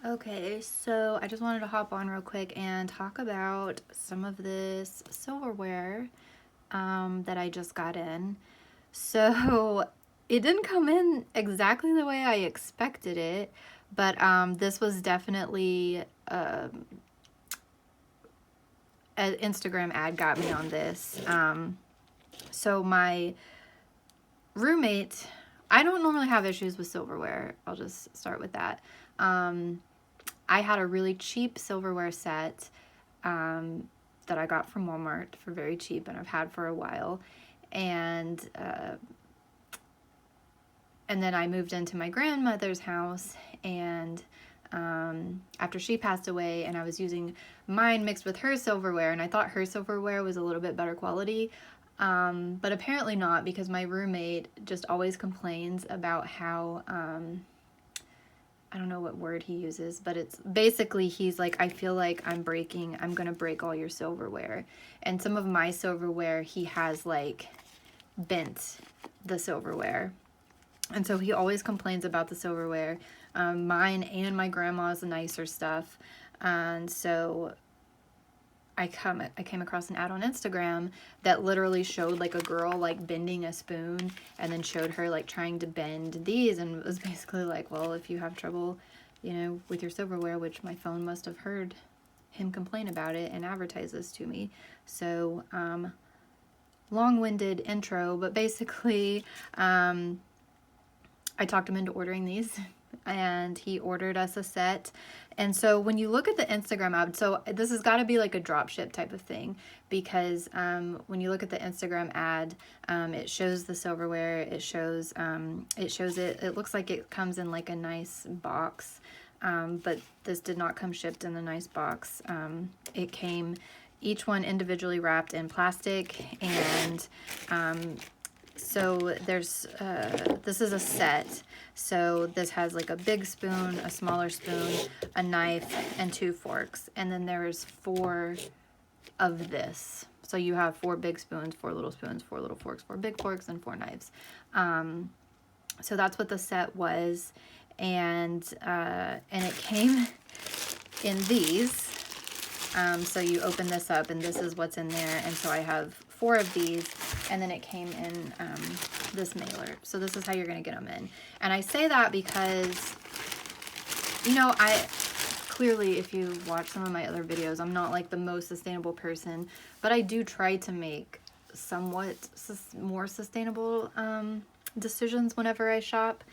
Okay, so I just wanted to hop on real quick and talk about some of this silverware that I just got in. So it didn't come in exactly the way I expected it, but this was definitely an Instagram ad got me on this. So my roommate, I don't normally have issues with silverware. I'll just start with that. I had a really cheap silverware set that I got from Walmart for very cheap, and I've had for a while. And then I moved into my grandmother's house, and after she passed away, and I was using mine mixed with her silverware, and I thought her silverware was a little bit better quality. But apparently not, because my roommate just always complains about how, I don't know what word he uses, but it's basically, he's like, I feel like I'm gonna break all your silverware. And some of my silverware, he has like bent the silverware. And so he always complains about the silverware. Mine and my grandma's nicer stuff. And so I came across an ad on Instagram that literally showed like a girl like bending a spoon, and then showed her like trying to bend these, and it was basically like, well, if you have trouble, with your silverware, which my phone must have heard him complain about it and advertise this to me. So long-winded intro, but basically I talked him into ordering these, and he ordered us a set. And so when you look at the Instagram ad, so this has got to be like a drop ship type of thing, because when you look at the Instagram ad, it shows the silverware, it shows it looks like it comes in like a nice box, but this did not come shipped in a nice box. It came each one individually wrapped in plastic, and so there's, this is a set. So this has like a big spoon, a smaller spoon, a knife, and 2 forks. And then there's 4 of this. So you have 4 big spoons, 4 little spoons, 4 little forks, 4 big forks, and 4 knives. So that's what the set was. And it came in these. So you open this up, and this is what's in there. And so I have 4 of these, and then it came in this mailer. So this is how you're going to get them in. And I say that because, I clearly, if you watch some of my other videos, I'm not like the most sustainable person, but I do try to make somewhat more sustainable decisions whenever I shop.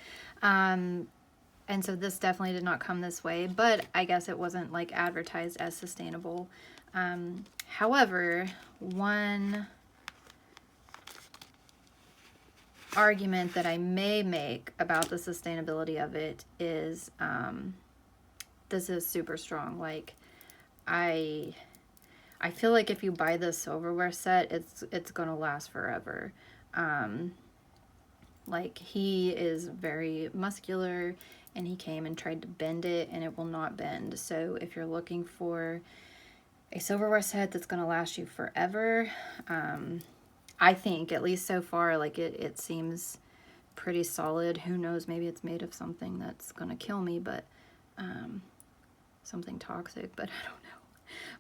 And so this definitely did not come this way, but I guess it wasn't like advertised as sustainable. However, one argument that I may make about the sustainability of it is this is super strong. Like, I feel like if you buy this silverware set, it's gonna last forever. Like, he is very muscular, and he came and tried to bend it, and it will not bend. So if you're looking for a silverware set that's going to last you forever, I think, at least so far, like it seems pretty solid. Who knows, maybe it's made of something that's going to kill me, but something toxic, but I don't know.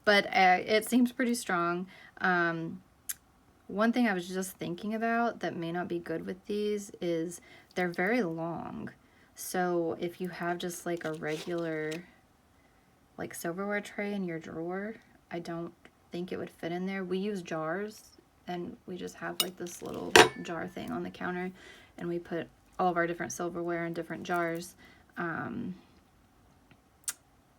But it seems pretty strong. One thing I was just thinking about that may not be good with these is they're very long. So if you have just like a regular like silverware tray in your drawer, I don't think it would fit in there. We use jars, and we just have like this little jar thing on the counter, and we put all of our different silverware in different jars. But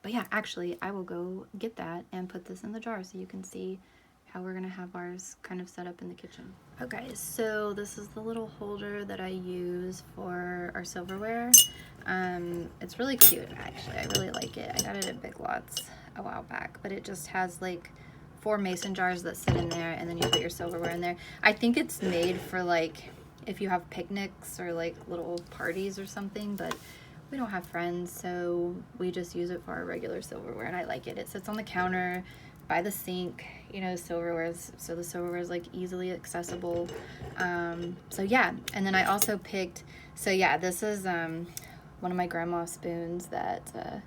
yeah, actually I will go get that and put this in the jar so you can see how we're gonna have ours kind of set up in the kitchen. Okay, so this is the little holder that I use for our silverware. It's really cute, actually. I really like it. I got it at Big Lots a while back, but it just has like 4 mason jars that sit in there, and then you put your silverware in there. I think it's made for like if you have picnics or like little parties or something, but we don't have friends, so we just use it for our regular silverware, and I like it. It sits on the counter by the sink, silverware, so the silverware is like easily accessible. So yeah, and then I also picked, so yeah, this is one of my grandma's spoons that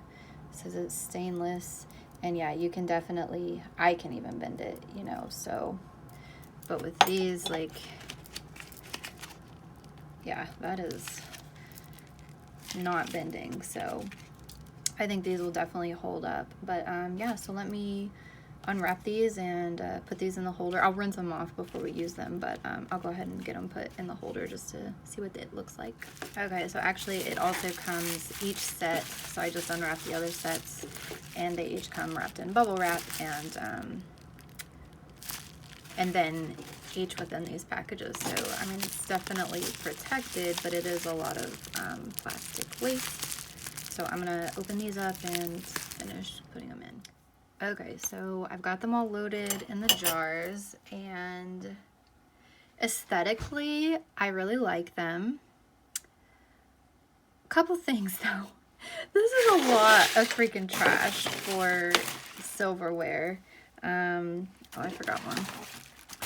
says it's stainless, and yeah, you can definitely, I can even bend it, you know, so, but with these, like, yeah, that is not bending, so I think these will definitely hold up. But yeah, so let me unwrap these and put these in the holder. I'll rinse them off before we use them, but I'll go ahead and get them put in the holder just to see what it looks like. Okay, so actually it also comes each set, so I just unwrapped the other sets, and they each come wrapped in bubble wrap, and then each within these packages. So I mean, it's definitely protected, but it is a lot of plastic waste. So I'm gonna open these up and finish putting them in. Okay, so I've got them all loaded in the jars, and aesthetically, I really like them. Couple things though. This is a lot of freaking trash for silverware. Oh, I forgot one.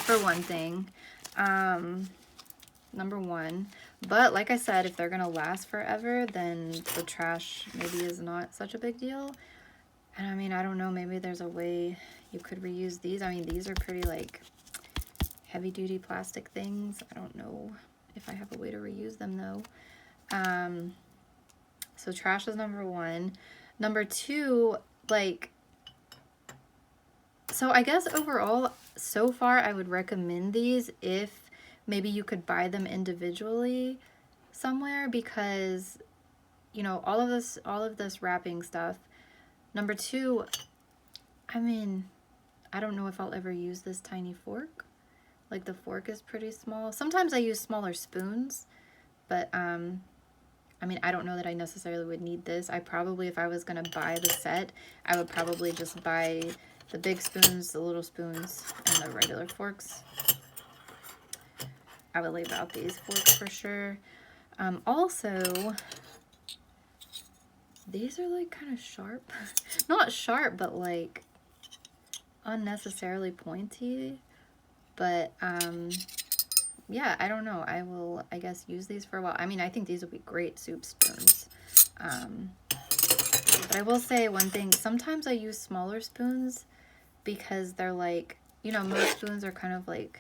For one thing, number one. But like I said, if they're gonna last forever, then the trash maybe is not such a big deal. And I mean, I don't know, maybe there's a way you could reuse these. I mean, these are pretty like heavy duty plastic things. I don't know if I have a way to reuse them though. So trash is number one. Number two, like, so I guess overall, so far I would recommend these if maybe you could buy them individually somewhere, because, you know, all of this wrapping stuff. Number two, I mean, I don't know if I'll ever use this tiny fork. Like, the fork is pretty small. Sometimes I use smaller spoons, but I mean, I don't know that I necessarily would need this. I probably, if I was gonna buy the set, I would probably just buy the big spoons, the little spoons, and the regular forks. I would leave out these forks for sure. Also, these are like kind of sharp. Not sharp, but like unnecessarily pointy. But yeah, I don't know. I will, I guess, use these for a while. I mean, I think these would be great soup spoons. But I will say one thing. Sometimes I use smaller spoons because they're like, you know, most spoons are kind of like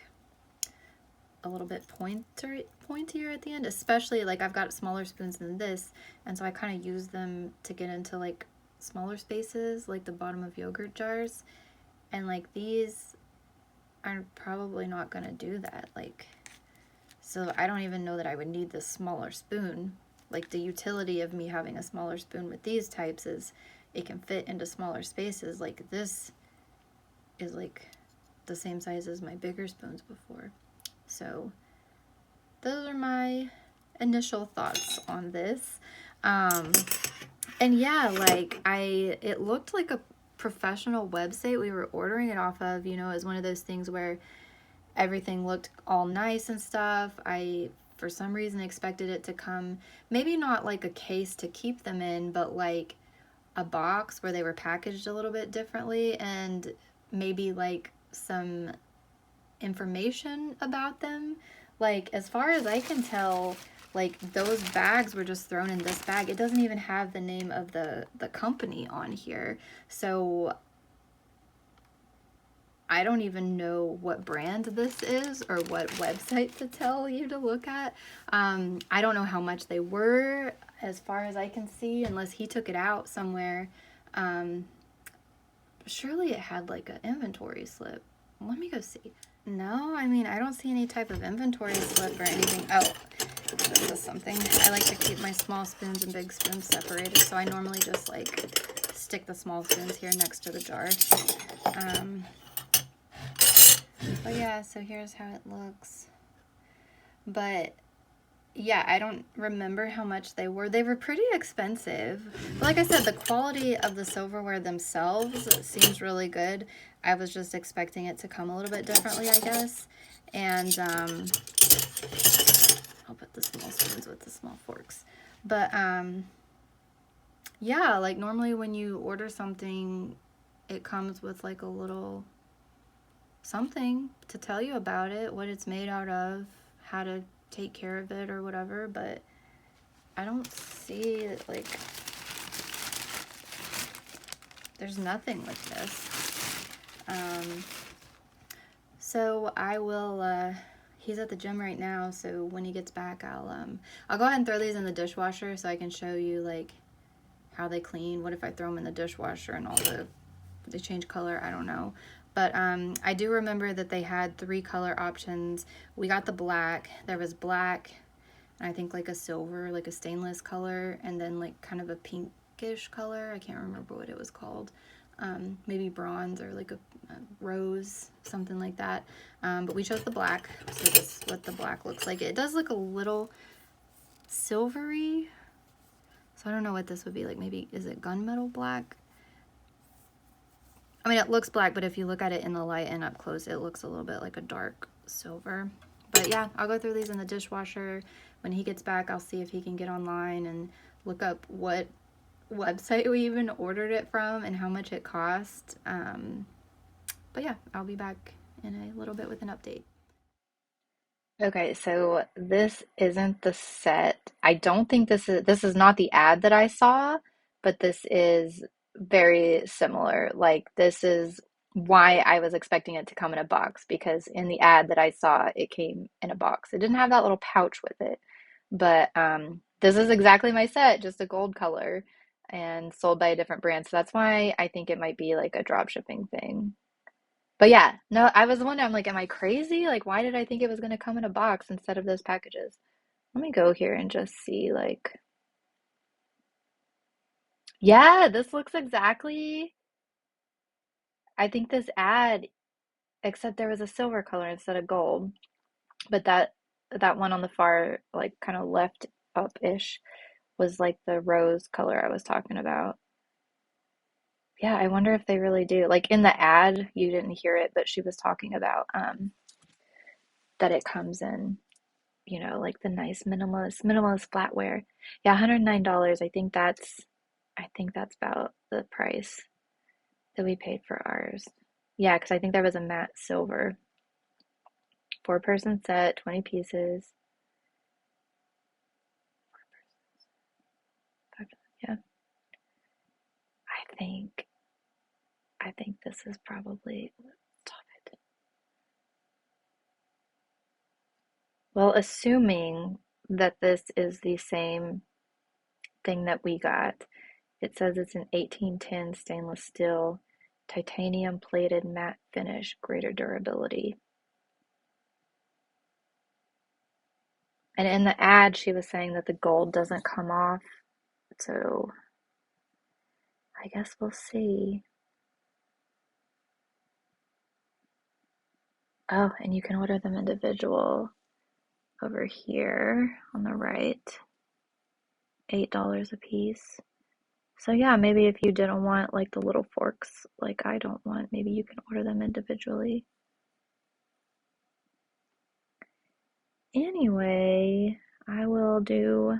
a little bit pointier at the end, especially like I've got smaller spoons than this, and so I kind of use them to get into like smaller spaces, like the bottom of yogurt jars, and like these are probably not gonna do that. Like, so I don't even know that I would need this smaller spoon. Like, the utility of me having a smaller spoon with these types is it can fit into smaller spaces. Like, this is like the same size as my bigger spoons before. So those are my initial thoughts on this. And yeah, like it looked like a professional website we were ordering it off of, you know. It was one of those things where everything looked all nice and stuff. I, for some reason, expected it to come, maybe not like a case to keep them in, but like a box where they were packaged a little bit differently, and maybe like some information about them. Like, as far as I can tell, like, those bags were just thrown in this bag. It doesn't even have the name of the company on here. So I don't even know what brand this is or what website to tell you to look at. I don't know how much they were, as far as I can see, unless he took it out somewhere. Surely it had like an inventory slip. Let me go see. No, I mean, I don't see any type of inventory slip or anything. Oh, this is something. I like to keep my small spoons and big spoons separated, so I normally just like stick the small spoons here next to the jar. But yeah, so here's how it looks. But yeah, I don't remember how much they were. They were pretty expensive. But like I said, the quality of the silverware themselves seems really good. I was just expecting it to come a little bit differently, I guess. And I'll put the small spoons with the small forks. But yeah, like normally when you order something, it comes with like a little something to tell you about it, what it's made out of, how to take care of it or whatever. But I don't see like there's nothing with this. So I will, he's at the gym right now, so when he gets back, I'll go ahead and throw these in the dishwasher so I can show you like how they clean. What if I throw them in the dishwasher and they change color? I don't know. But I do remember that they had 3 color options. We got the black. There was black, and I think like a silver, like a stainless color, and then like kind of a pinkish color. I can't remember what it was called. Maybe bronze or like a rose, something like that. But we chose the black, so this is what the black looks like. It does look a little silvery, so I don't know what this would be like. Maybe, is it gunmetal black? I mean, it looks black, but if you look at it in the light and up close, it looks a little bit like a dark silver. But yeah, I'll go through these in the dishwasher. When he gets back, I'll see if he can get online and look up what website we even ordered it from and how much it cost. But yeah, I'll be back in a little bit with an update. Okay, so this isn't the set. I don't think this is not the ad that I saw, but this is very similar. Like this is why I was expecting it to come in a box because in the ad that I saw, it came in a box. It didn't have that little pouch with it. But this is exactly my set, just a gold color and sold by a different brand. So that's why I think it might be like a drop shipping thing. But yeah, no, I was wondering, I'm like, am I crazy? Like, why did I think it was going to come in a box instead of those packages? Let me go here and just see, like, yeah, this looks exactly, I think this ad, except there was a silver color instead of gold. But that one on the far, like, kind of left up-ish was like the rose color I was talking about. Yeah, I wonder if they really do. Like in the ad, you didn't hear it, but she was talking about that it comes in like the nice minimalist flatware. Yeah, $109. I think that's about the price that we paid for ours. Yeah, because I think there was a matte silver. 4-person set, 20 pieces. Yeah. I think I think this is probably stop it. Well, assuming that this is the same thing that we got, it says it's an 1810 stainless steel, titanium plated matte finish, greater durability. And in the ad, she was saying that the gold doesn't come off. So I guess we'll see. Oh, and you can order them individual over here on the right. $8 a piece. So yeah, maybe if you didn't want like the little forks like I don't want, maybe you can order them individually. Anyway, I will do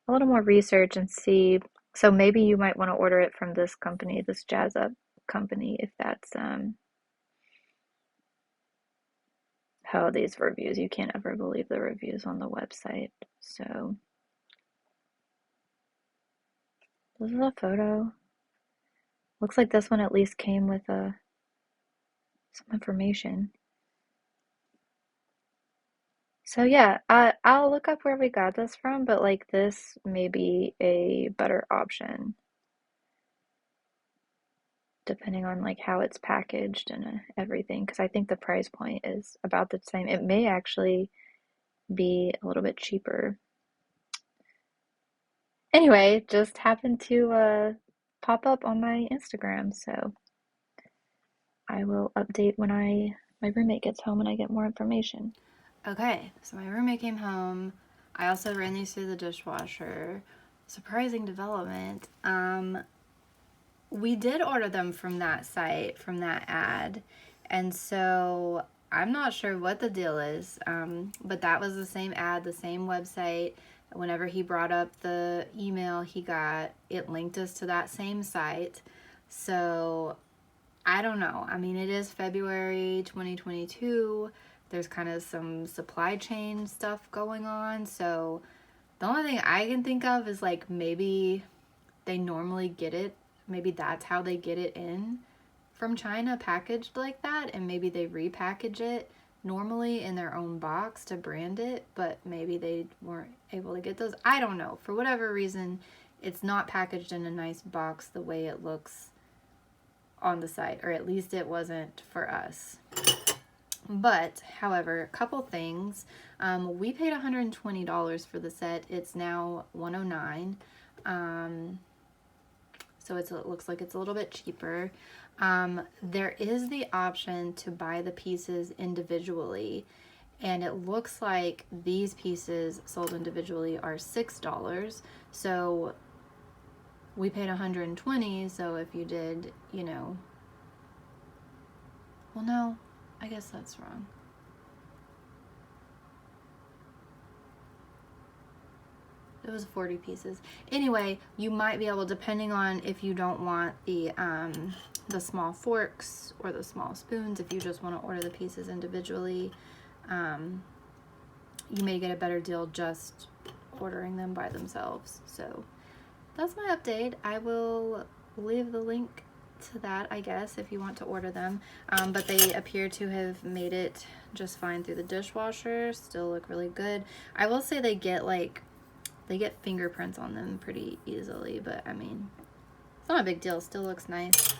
a little more research and see. So maybe you might want to order it from this company, this JAZZUP company, if that's how these reviews. You can't ever believe the reviews on the website. So this is a photo. Looks like this one at least came with some information. So yeah, I'll look up where we got this from, but like this may be a better option depending on like how it's packaged and everything, because I think the price point is about the same. It may actually be a little bit cheaper. Anyway, just happened to pop up on my Instagram, so I will update when my roommate gets home and I get more information. Okay, so my roommate came home. I also ran these through the dishwasher. Surprising development. We did order them from that site, from that ad, and so I'm not sure what the deal is, but that was the same ad, the same website. Whenever he brought up the email he got, it linked us to that same site. So I don't know. I mean, it is February 2022. There's kind of some supply chain stuff going on. So the only thing I can think of is like maybe they normally get it maybe that's how they get it in from China, packaged like that, and maybe they repackage it normally in their own box to brand it, but maybe they weren't able to get those. I don't know. For whatever reason, it's not packaged in a nice box the way it looks on the site, or at least it wasn't for us. But, however, a couple things. We paid $120 for the set. It's now $109. So it looks like it's a little bit cheaper. There is the option to buy the pieces individually, and it looks like these pieces sold individually are $6. So we paid $120. So if you did, you know, well, no, I guess that's wrong. It was 40 pieces. Anyway, you might be able, depending on if you don't want the small forks or the small spoons, if you just want to order the pieces individually, you may get a better deal just ordering them by themselves. So that's my update. I will leave the link to that, I guess, if you want to order them. But they appear to have made it just fine through the dishwasher. Still look really good. I will say they get fingerprints on them pretty easily, but I mean, it's not a big deal. Still looks nice.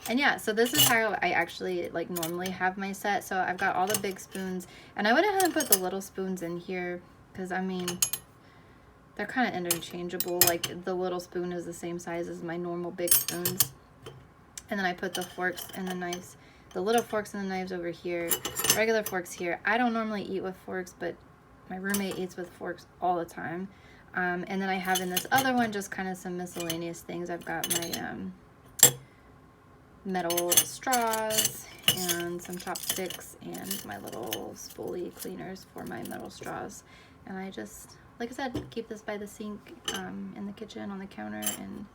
And yeah, so this is how I actually like normally have my set. So I've got all the big spoons, and I went ahead and put the little spoons in here because I mean, they're kind of interchangeable. Like the little spoon is the same size as my normal big spoons. And then I put the forks and the knives, the little forks and the knives over here, regular forks here. I don't normally eat with forks, but my roommate eats with forks all the time. And then I have in this other one just kind of some miscellaneous things. I've got my metal straws and some chopsticks and my little spoolie cleaners for my metal straws. And I just, like I said, keep this by the sink in the kitchen on the counter, and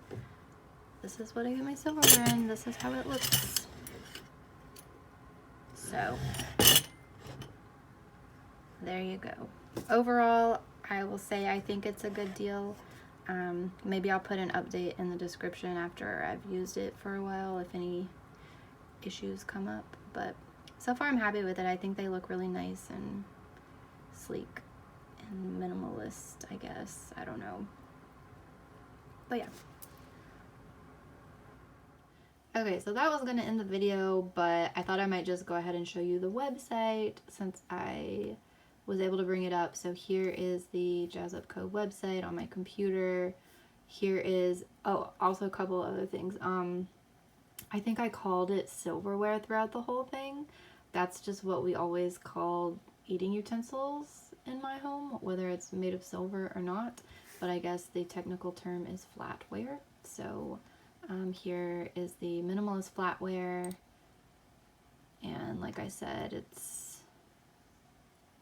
this is what I get my silverware in. This is how it looks. So there you go. Overall, I will say I think it's a good deal. Maybe I'll put an update in the description after I've used it for a while if any issues come up. But so far I'm happy with it. I think they look really nice and sleek and minimalist, I guess. I don't know. But yeah. Okay, so that was going to end the video, but I thought I might just go ahead and show you the website since I was able to bring it up. So here is the JAZZUPCO website on my computer. Here is, oh, also a couple other things. I think I called it silverware throughout the whole thing. That's just what we always called eating utensils in my home, whether it's made of silver or not. But I guess the technical term is flatware. So here is the Minimalist Flatware. And like I said, it's,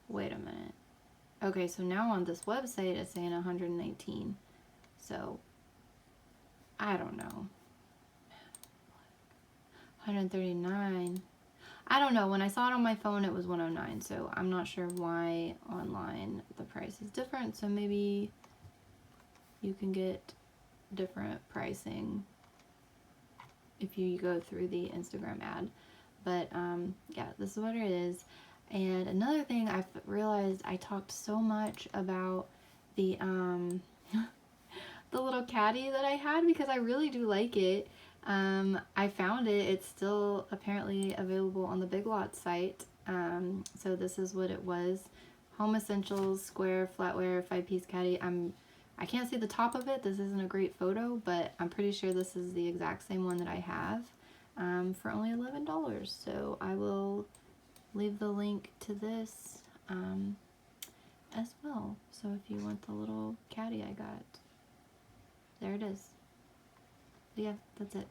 wait a minute. Okay, so now on this website it's saying 119. So I don't know. 139. I don't know. When I saw it on my phone it was 109. So I'm not sure why online the price is different. So maybe you can get different pricing if you go through the Instagram ad. But yeah, this is what it is. And another thing I've realized, I talked so much about the the little caddy that I had because I really do like it. I found it. It's still apparently available on the Big Lots site. So this is what it was. Home Essentials Square Flatware 5-piece caddy. I can't see the top of it. This isn't a great photo, but I'm pretty sure this is the exact same one that I have for only $11. So I will leave the link to this as well. So if you want the little caddy I got, there it is. Yeah, that's it.